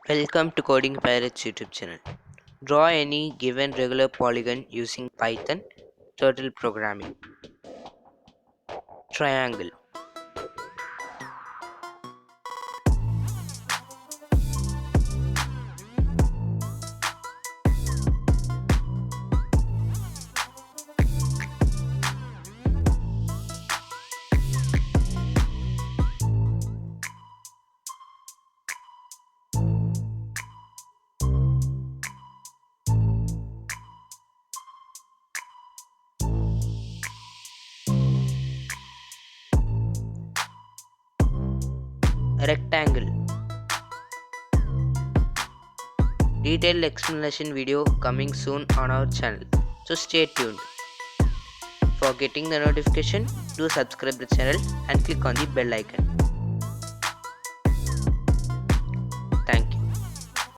Welcome to Coding Pirates YouTube channel. Draw any given regular polygon using Python turtle programming. Triangle, rectangle. Detailed explanation video coming soon on our channel. So stay tuned. For getting the notification, do subscribe the channel and click on the bell icon.